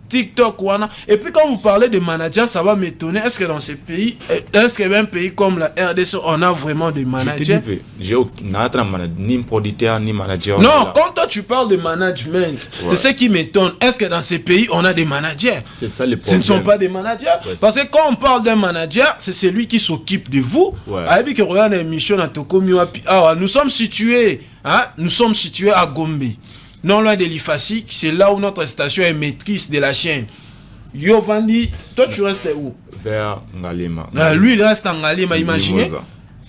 TikTok wana et puis quand vous parlez de managers ça va m'étonner est-ce que dans ce pays est-ce que un pays comme la RDC on a vraiment des managers? J'ai ni producteur ni manager. Non, quand toi tu parles de management, c'est ce qui m'étonne. Est-ce que dans ces pays on a des managers? C'est ça le problème. Ce ne sont pas des managers parce que quand on parle d'un manager, c'est celui qui s'occupe de vous. Avec que regarde l'émission à Tokomi nous sommes situés à Gombe. Non loin de l'Ifasi, c'est là où notre station est maîtrise de la chaîne. Yovandi, toi tu restes où? Vers Ngalema. Lui il reste en Ngalema, imaginez.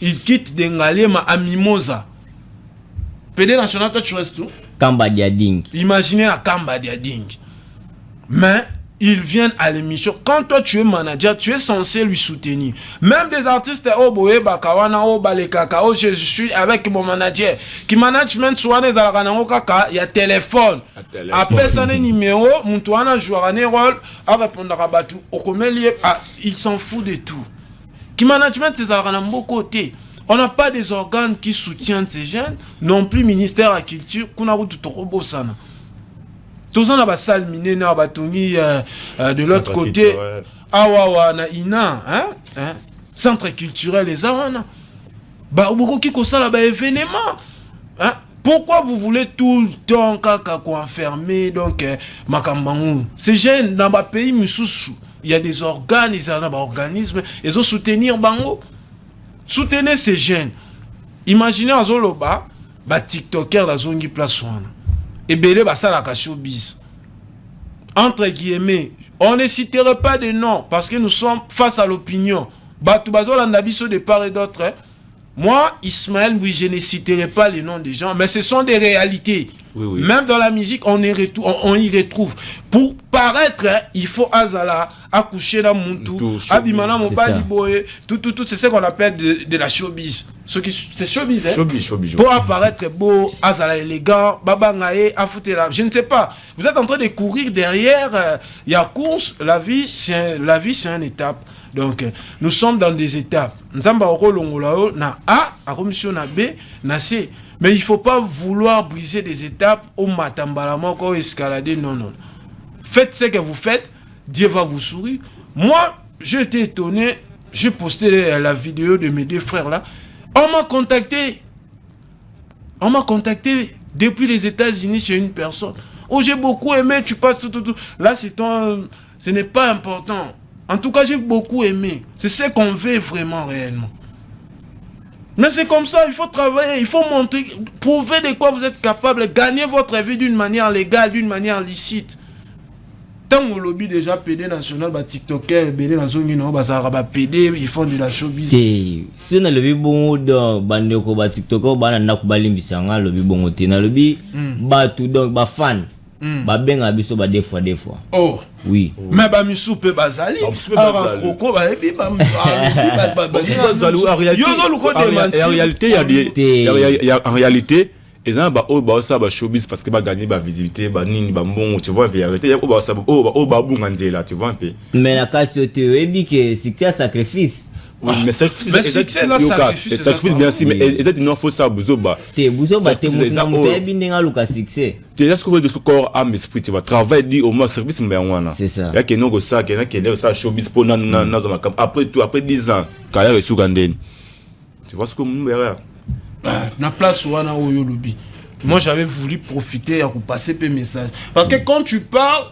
Il quitte de Ngalema à Mimosa. PD national, toi tu restes où? Kamba Diading. Imaginez la Kamba Diading. Mais ils viennent à l'émission. Quand toi tu es manager, tu es censé lui soutenir. Même des artistes Oboe Bakawana Obalekaka, je suis avec mon manager. Qui management soit les algana kaka, il y a téléphone. Après ça les numéros, Moutouana joue un rôle à répondre à Batu. Il s'en fout de tout. Qui management ces algana côté. On n'a pas des organes qui soutiennent ces jeunes, non plus ministère de la culture, qu'on a tout trop sana. Tous on a ba salle miné na batongi de l'autre côté awawa na ina hein centre culturel les awana ba beaucoup qui ko sala ba événement hein Pourquoi vous voulez tout le temps enfermer donc Makambangu? Ces jeunes dans le pays, il y a des organes, il y a des organismes, ils ont soutenir Bango. Soutenez ces jeunes. Imaginez à Zoloba, TikToker la zone qui place et belé ça la showbiz. Entre guillemets, on ne citerait pas de noms parce que nous sommes face à l'opinion. Batubazo l'andabiso de part et d'autre. Moi, Ismaël, oui, je ne citerai pas les noms des gens, mais ce sont des réalités. Oui. Même dans la musique, on y retrouve. Pour paraître, il faut Azala, accoucher dans Muntu, Abimana, Mobali Boye, tout, c'est ce qu'on appelle de la showbiz. C'est showbiz, hein? Showbiz. Pour apparaître beau, Azala élégant, Baba Ngaye, Afutela, je ne sais pas. Vous êtes en train de courir derrière, il y a course, la vie, c'est une étape. Donc, nous sommes dans des étapes. Nzamba Orolongolao, na A, à commission na B, na C. Mais il ne faut pas vouloir briser des étapes au matambalama, au escalader. Non. Faites ce que vous faites, Dieu va vous sourire. Moi, j'ai été étonné, j'ai posté la vidéo de mes 2 frères là. On m'a contacté depuis les États-Unis chez une personne. Oh, j'ai beaucoup aimé, tu passes tout. Là, ce n'est pas important. En tout cas, j'ai beaucoup aimé. C'est ce qu'on veut vraiment, réellement. Mais c'est comme ça, il faut travailler, il faut montrer, prouver de quoi vous êtes capable, gagner votre vie d'une manière légale, d'une manière licite. Tant que lobby déjà PD national, TikToker, PD national, PD, ils font de la showbiz. Si on a le bon dans Bandeko, TikToker, Balimbisanga, le bon côté, na lobby, tout donc, fan. Ben abiso des fois. Oh. Oui. Mais Bamisou peut bazali. Croko en réalité, ils ont ça showbiz parce que va gagner ba visibilité, ba nini ba bon, tu vois un peu. En réalité, il y a ça bunganzela, tu vois un peu. Mais la carte tu dit que c'est un sacrifice. Oui, mais sacrifice, merci, mais exactement faut ça Buzoba. Buzoba te montre bien luka succès. Tu as ce que de corps âme esprit, tu vas travailler au moins service mais wana. C'est ça. Il y a qui non ça, qui est ça showbiz pour après 10 ans, carrière est sous Ganden. Tu vois ce que nous verra. Na place wana oyo lobi. Moi j'avais voulu profiter pour passer peu message parce que quand tu parles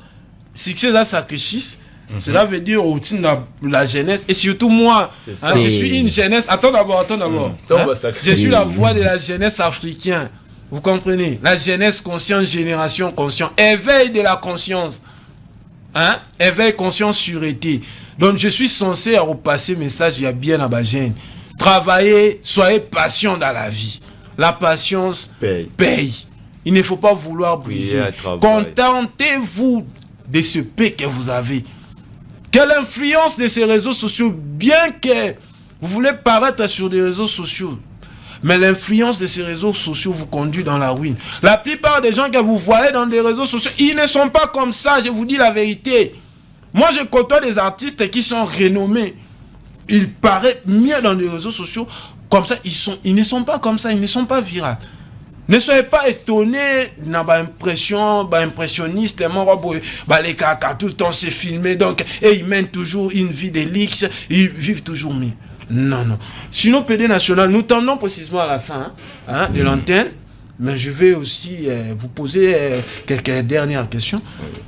succès ça sacrifice. Cela veut dire au sein de la jeunesse et surtout moi, je suis une jeunesse. Attends d'abord. Je suis la voix de la jeunesse africaine. Vous comprenez? La jeunesse consciente, génération consciente, éveil de la conscience, éveil conscience sûreté. Donc je suis censé repasser message. Il y a bien à Bajen. Travaillez, soyez patient dans la vie. La patience paye. Il ne faut pas vouloir briser. Contentez-vous de ce paix que vous avez. Quelle influence de ces réseaux sociaux, bien que vous voulez paraître sur des réseaux sociaux, mais l'influence de ces réseaux sociaux vous conduit dans la ruine. La plupart des gens que vous voyez dans des réseaux sociaux, ils ne sont pas comme ça, je vous dis la vérité. Moi, je côtoie des artistes qui sont renommés. Ils paraissent mieux dans les réseaux sociaux, comme ça, ils ne sont pas comme ça, ils ne sont pas viraux. Ne soyez pas étonnés dans impressionniste, les caca tout le temps c'est filmé, donc, et ils mènent toujours une vie d'élix, ils vivent toujours mieux. Non. Sinon, PD National, nous tendons précisément à la fin de l'antenne, mais je vais aussi vous poser quelques dernières questions.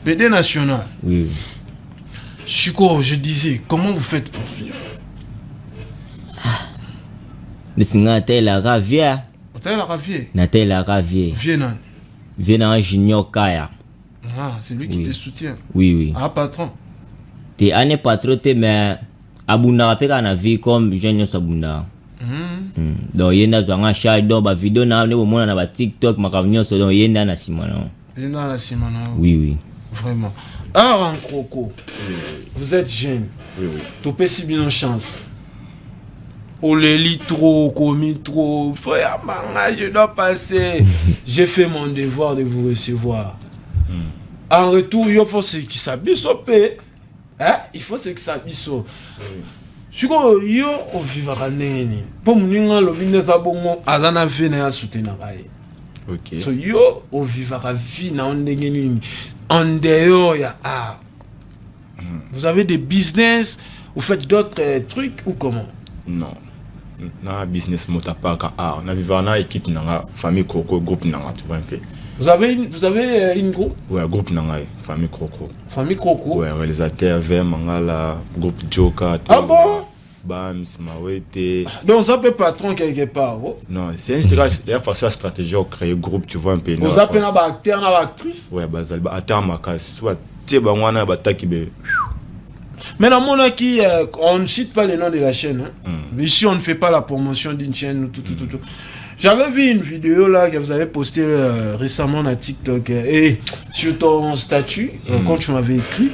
PD National. Oui. Chico, je disais, comment vous faites pour vivre? La ravia. Nathalie Ravier. Vienna Junior Kaya. Ah, c'est lui qui te soutient. Oui. Ah, patron. T'es un patron, mais Abunda a na vie comme jeune Abunda. Donc, il y a un chat, donc, vidéo, na TikTok, ma camion, so donc, il y a na Simona. Oui. Vraiment. Ah, Croko, vous êtes jeune. Oui. Tu peux si bien en chance. Oh les lits trop, commis trop, frère, je dois passer. J'ai fait mon devoir de vous recevoir. En retour, il faut ce qui s'habille au pays. Il faut ce qui s'habille au. Je crois yo au vivre à neni. Pour moi, le business a bon, azana vene à soutenir. Ok. So yo au vivre à vie na ondengeni. En dehors ya art. Vous avez des business, vous faites d'autres trucs ou comment? Non. na business motapaka art na vivre na équipe nanga famille Croco groupe nanga tu vois un peu. Vous avez une groupe? Ouais, groupe nanga famille Croco. Famille Croco. Ouais, réalisateur V Mangala, groupe Joka. Ah bon? Bams, Mawete. Donc ça peut patron quelque part. Oh? Non, c'est une stratégie, il y a façon stratégie de créer groupe, tu vois un peu. Vous appelez un acteur, une actrice? Ouais, bazal ba attends ma case, soit tu bangwana bataki be. Mais dans mon qui on ne cite pas le nom de la chaîne. Hein? Ici, on ne fait pas la promotion d'une chaîne. Tout. J'avais vu une vidéo là que vous avez postée récemment à TikTok et sur ton statut, quand tu m'avais écrit,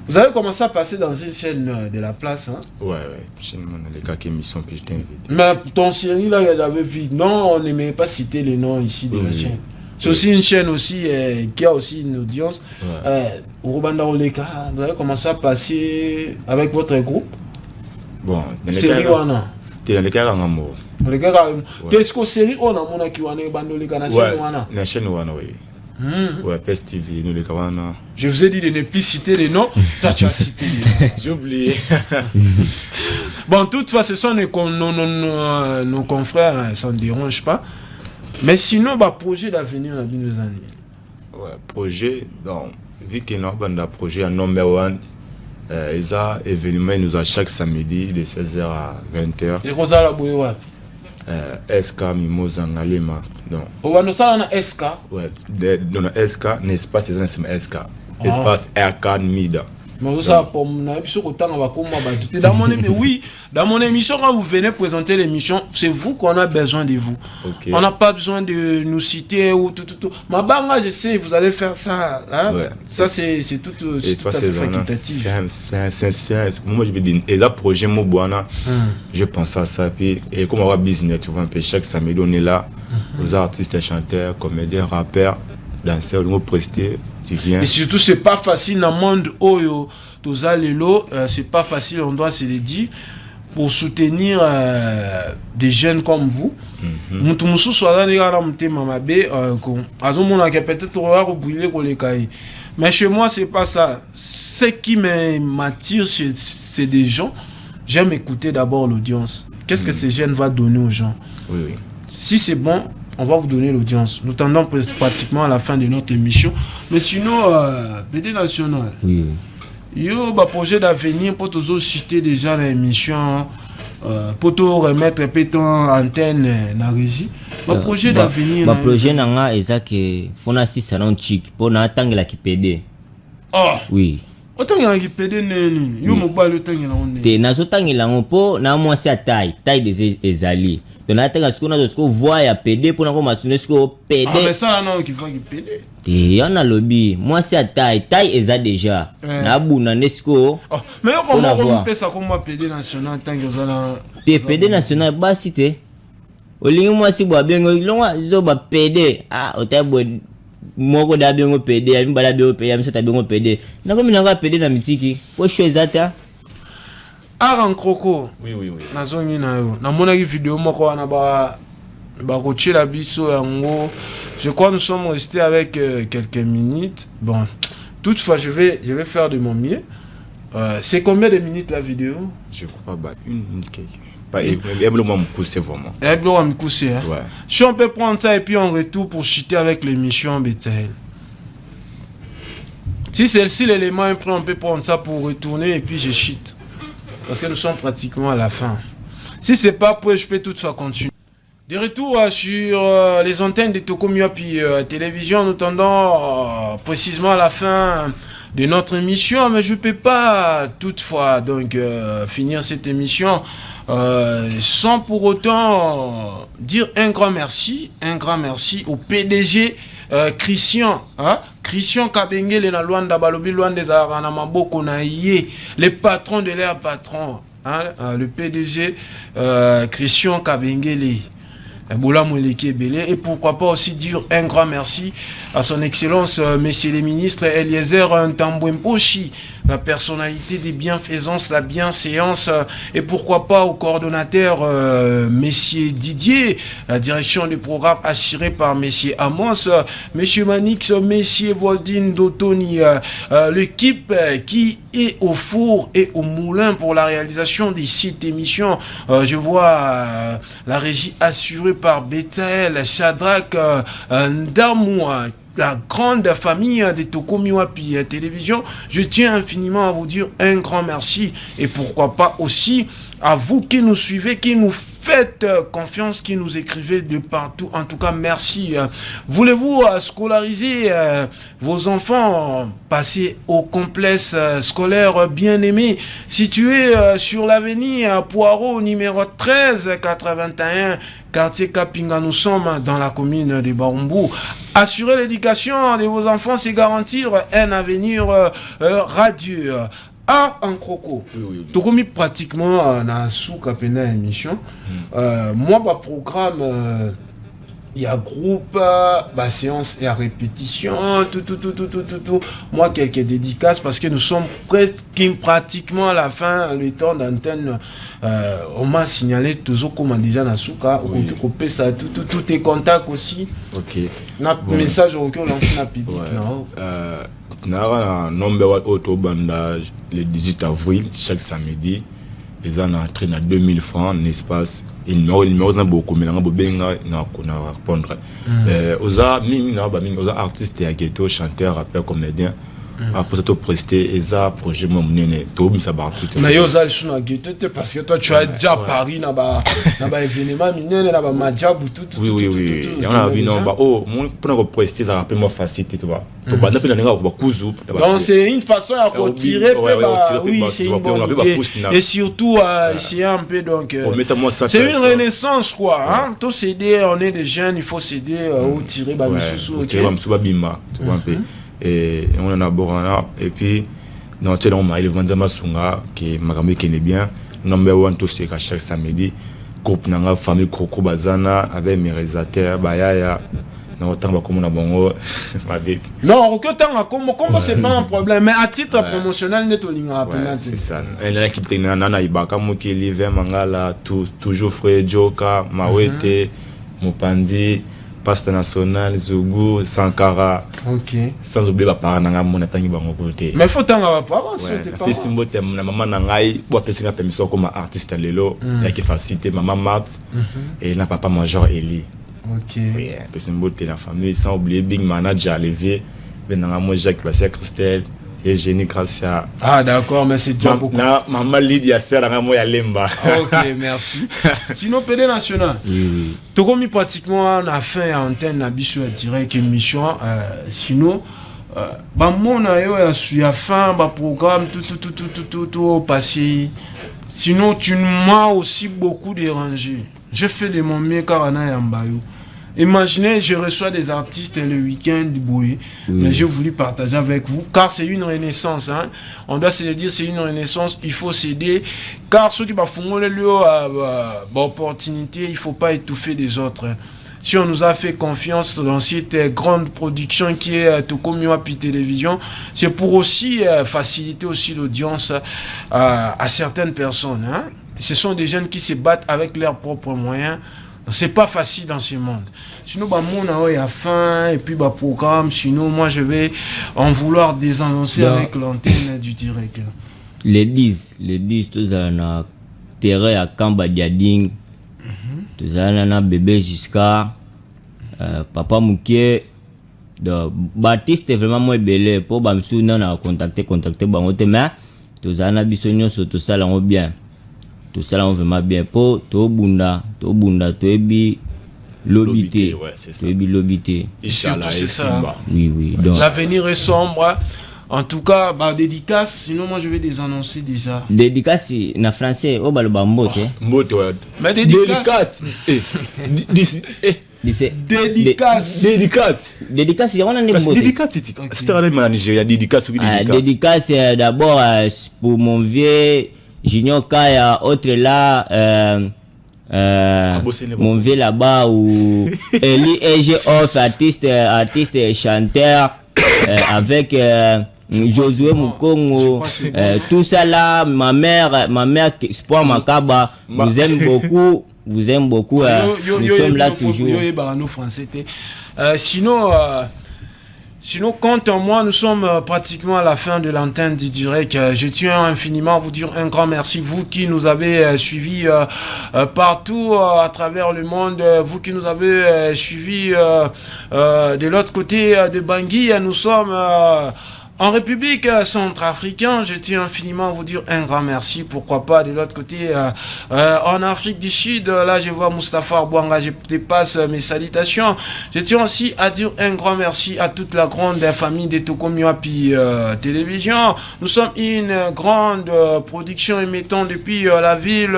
vous avez commencé à passer dans une chaîne de la place. Hein? Ouais, chaîne les gars qui émission puis je t'ai invité. Mais ton série là, j'avais vu. Non, on n'aimait pas citer les noms ici de la chaîne. C'est aussi une chaîne aussi qui a aussi une audience. Urubanda Oleka, vous avez commencé à passer avec votre groupe. Bon, série wana. T'es dans les cas en les gars, qu'est-ce que série on a mon qui wana bando Oleka na chaîne wana. La chaîne wana oui. Ouais, PES TV, nous les kawana. Je vous ai dit de ne plus citer les noms. Toi tu as cité les noms. J'ai oublié. Bon, toutefois, ce sont nos confrères, ça ne dérange pas. Mais sinon, bah, projet d'avenir dans 2 années. Ouais, projet, donc, vu qu'il y a un projet en number 1, ils ont événement, nous a chaque samedi de 16h à 20h. Et quoi ça la bouille SK Mimosa Ngalema. Donc, on va ça dans SK. Ouais, dans SK, l'espace c'est un SK. Espace RK Mida. Mais ça pour mon émission autant on va comment dans mon émission oui, dans mon émission quand vous venez présenter l'émission, c'est vous qu'on a besoin de vous. Okay. On n'a pas besoin de nous citer ou tout. Ma banga je sais vous allez faire ça hein? Ouais. Ça c'est tout et toi c'est facultatif. C'est moi je vais dire et ça projet mo boana. Je pense à ça puis et comme on va business tu vois un peu chaque samedi on est là aux artistes, chanteurs, comédiens, rappeurs, danseurs, nous prester. Et surtout, c'est pas facile dans le monde où c'est pas facile, on doit se le dire, pour soutenir des jeunes comme vous. Mais chez moi, c'est pas ça. Ce qui m'attire, c'est des gens. J'aime écouter d'abord l'audience. Qu'est-ce que ces jeunes vont donner aux gens? Oui. Si c'est bon, on va vous donner l'audience. Nous tendons pratiquement à la fin de notre émission. Mais sinon, BD National. Oui. Yo, bah, projet d'avenir pour tous citer déjà l'émission, pour te remettre un peu ton antenne dans la régie. Bah, projet d'avenir. Bah, projet nanga ezake fona si salon chic pour na tangela ki PD. Oh. Oui. Autant y a qui PD neni. Yo mo ba le tangela on. Te na so tangela ngo na moi c'est taille des ezali. Donc là t'as ce qu'on voit ya PD pour na ko masune ce ko PD. Ah mais ça non qui va qui PD. Et on a lobby. Moi c'est taille eza déjà. Na buna nesco. Mais comment on peut ça comme PD national tant que ça là. PD national ba cité. Olingi moi si boa bengo longa zo ba PD. Ah otabo moko da bengo PD, ya mbala bengo PD, ya msota bengo PD. Na komi nanga PD na mitiki. Po choisata. Aran Croco. Oui. Nazongi na yo. Na mona ki vidéo moko wana ba koche la biso yango. Je crois nous sommes restés avec quelques minutes. Bon, toutefois je vais faire de mon mieux. C'est combien de minutes la vidéo? Je crois bah 1 minute quelque. Pas vraiment me pousser vraiment. Me pousser hein. Ouais. Si on peut prendre ça et puis en retour pour chuter avec l'émission Bethel. Si celle-ci l'élément est prêt, on peut prendre ça pour retourner et puis je chute. Parce que nous sommes pratiquement à la fin. Si c'est pas prêt, je peux toutefois continuer. De retour sur les antennes de Tokomia puis télévision, nous tendons précisément à la fin de notre émission, mais je ne peux pas toutefois donc finir cette émission sans pour autant dire un grand merci au PDG Christian Kabengele na Luanda Balobi Luanda Zarana Maboko na Yé, le patron de leur patron, le PDG Christian Kabengele. Et pourquoi pas aussi dire un grand merci à son excellence monsieur le ministre Eliezer Ntambwemposhi la personnalité des bienfaisances, la bienséance, et pourquoi pas au coordonnateur Messier Didier, la direction du programme assurée par Messier Amos, Messieurs Manix, Messier Voldine Dotoni, l'équipe qui est au four et au moulin pour la réalisation des sites émissions. Je vois la régie assurée par Bethel, Shadrach, Ndamou, la grande famille de Tokomi Wapi Télévision. Je tiens infiniment à vous dire un grand merci et pourquoi pas aussi à vous qui nous suivez, qui nous faites confiance, qui nous écrivez de partout. En tout cas, merci. Voulez-vous scolariser vos enfants, passer au complexe scolaire bien aimé, situé sur l'avenue Poirot, numéro 1381, quartier Kapinga. Nous sommes dans la commune de Barumbu. Assurer l'éducation de vos enfants, c'est garantir un avenir radieux. Ah, en croco. Oui. Tout comme pratiquement dans sous capena émission. Moi, ma programme, il y a groupe, séance et à répétition, tout. Moi, quelques dédicaces parce que nous sommes presque pratiquement à la fin, le temps d'antenne. On m'a signalé toujours comme déjà dans Souka, ça, tout est contact aussi. Ok. Bon. Message au cœur lancé la public. Nara number 1 auto bandage le 18 avril chaque samedi. Ils en entraînent à 2000 francs l'espace. Il numéro na beaucoup mais na bobenga na répondre. Oza mimi artiste et ghetto, chanteur, rappeur, comédien. Après ça, prester et projet mon nene to mi ça artiste. Mais yo ça je ghetto parce que toi tu as déjà Paris na ba événement minene na ba majabu tout. Oui. Il y en a vu non ba mon pour prester ça rappelle moi facilité tu vois. To ba na pena nga ko kuzu. Donc c'est une façon à tirer oui, c'est une bonne idée. Et surtout essayer un peu donc c'est une renaissance quoi hein. Tout céder, on est des jeunes, il faut céder ou tirer ba misusu. Tirer ba misusu ba bima, tu vois un peu. Et on en a borana et puis non tu on m'a il Vanzama Sunga qui m'a ramé qui est bien number 1 tout c'est chaque samedi groupe nanga famille Kroko Bazana avec mes réalisateurs Bayaya non tant comme on a bon non que tant comme c'est pas un problème mais à titre promotionnel net olinga c'est ça elle a équipe nana Ibaka Moki Live Mangala toujours frère Joka Mawete Mopandi Pasta National, Zougou, Sankara. Ok. Sans oublier la parole nanga mon atangi bango côté. Mais faut t'en avoir pas c'était pas. Fait simbo tem na maman nangai pour passer la permission comme artiste lelo, il y a qui facilité maman Marthe et na papa major Eli. Ok. Oui, fait simbo te la famille sans oublier big manager levé, venanga moi Jacques Bassia Christelle et Génie Gracia. Ah d'accord, mais c'est déjà beaucoup. Na maman Lydia sera na moi ya Lemba. OK, merci. Sinon PD national. Oui. Tout comme pratiquement on a fait antenne na biso direct émission sinon mona yo ya fin programme tout passé. Sinon tu m'as aussi beaucoup dérangé. Je fais de mon mieux car on a Yambayo. Imaginez, je reçois des artistes le week-end du Bouyé, mais j'ai voulu partager avec vous, car c'est une renaissance. Hein. On doit se le dire, c'est une renaissance, il faut s'aider, car ceux qui font l'opportunité, il ne faut pas étouffer des autres. Hein. Si on nous a fait confiance dans cette grande production qui est Tokomi Wapi Télévision, c'est pour aussi faciliter aussi l'audience à certaines personnes. Hein. Ce sont des jeunes qui se battent avec leurs propres moyens. C'est pas facile dans ce monde. Sinon, mon il y a faim et puis programme. Sinon, moi, je vais en vouloir désannoncer avec l'antenne du direct. Les 10, tous à terrain à Kamba Diading, tous à bébé jusqu'à Papa Mouké. Baptiste est vraiment moins belé. Pour Bamsou, on a contacté Bangote, mais tous à Bissonio, tout ça, là, bien. Tout ça là on vraiment bien pour to bunda ebi lobité to ebi lobité Inch'Allah c'est ça oui donc l'avenir est sombre en tout cas dédicace sinon moi je vais désannoncer déjà dédicace na français au baloba mbote mais dédicace dédicace on a des mots dédicace d'abord pour mon vieux Junior Kaya, autre là, mon vieux là-bas, ou Eli EG Off, artiste chanteur, avec Josué Mukongo, tout ça là, ma mère Espoir Makaba, vous aime beaucoup. Vous aime beaucoup. Nous sommes là toujours. Sinon, quant à moi, nous sommes pratiquement à la fin de l'antenne du direct. Je tiens infiniment à vous dire un grand merci. Vous qui nous avez suivis partout à travers le monde, vous qui nous avez suivis de l'autre côté de Bangui, nous sommes... en République centrafricaine, je tiens infiniment à vous dire un grand merci. Pourquoi pas de l'autre côté, en Afrique du Sud, là je vois Moustapha Bouanga, je dépasse mes salutations. Je tiens aussi à dire un grand merci à toute la grande famille de Tokomiwapi Télévision. Nous sommes une grande production émettant depuis la ville,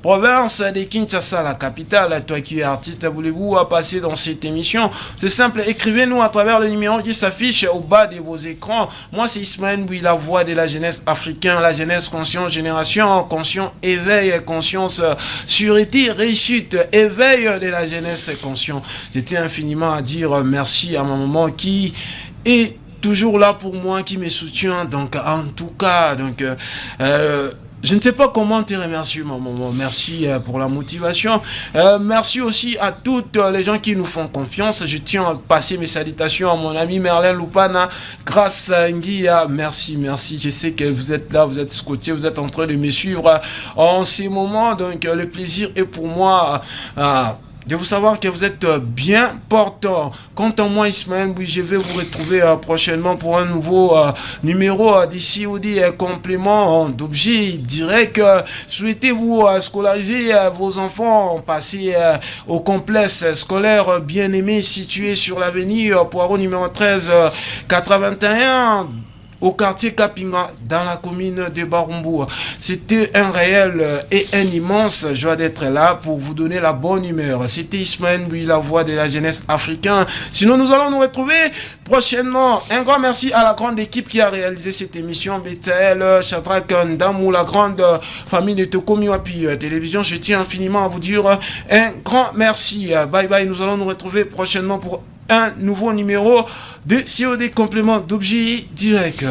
province de Kinshasa, la capitale. Toi qui es artiste, voulez-vous passer dans cette émission? C'est simple, écrivez-nous à travers le numéro qui s'affiche au bas de vos écrans. Moi, c'est Ismaël Bouy, la voix de la jeunesse africaine, la jeunesse consciente, génération consciente, éveil, conscience, sûreté, réussite, éveil de la jeunesse consciente. Je tiens infiniment à dire merci à ma maman qui est toujours là pour moi, qui me soutient. Donc, en tout cas, je ne sais pas comment te remercier, maman. Merci pour la motivation. Merci aussi à toutes les gens qui nous font confiance. Je tiens à passer mes salutations à mon ami Merlin Lupana. Grâce à Nguia, merci. Je sais que vous êtes là, vous êtes scotché, vous êtes en train de me suivre en ces moments. Donc, le plaisir est pour moi de vous savoir que vous êtes bien portant. Quant à moi, Ismaël, oui, je vais vous retrouver prochainement pour un nouveau numéro d'ici ou des compléments d'objets direct. Souhaitez-vous scolariser vos enfants, passer au complexe scolaire bien aimé situé sur l'avenue Poirot numéro 1381 au quartier Kapinga, dans la commune de Barumbour. C'était un réel et un immense joie d'être là pour vous donner la bonne humeur. C'était Ismaël Bouy, la voix de la jeunesse africaine. Sinon, nous allons nous retrouver prochainement. Un grand merci à la grande équipe qui a réalisé cette émission. Bethel, Shadrach Ndamou, la grande famille de Tokomiwapi Télévision. Je tiens infiniment à vous dire un grand merci. Bye bye. Nous allons nous retrouver prochainement pour un nouveau numéro de COD complément d'objets direct.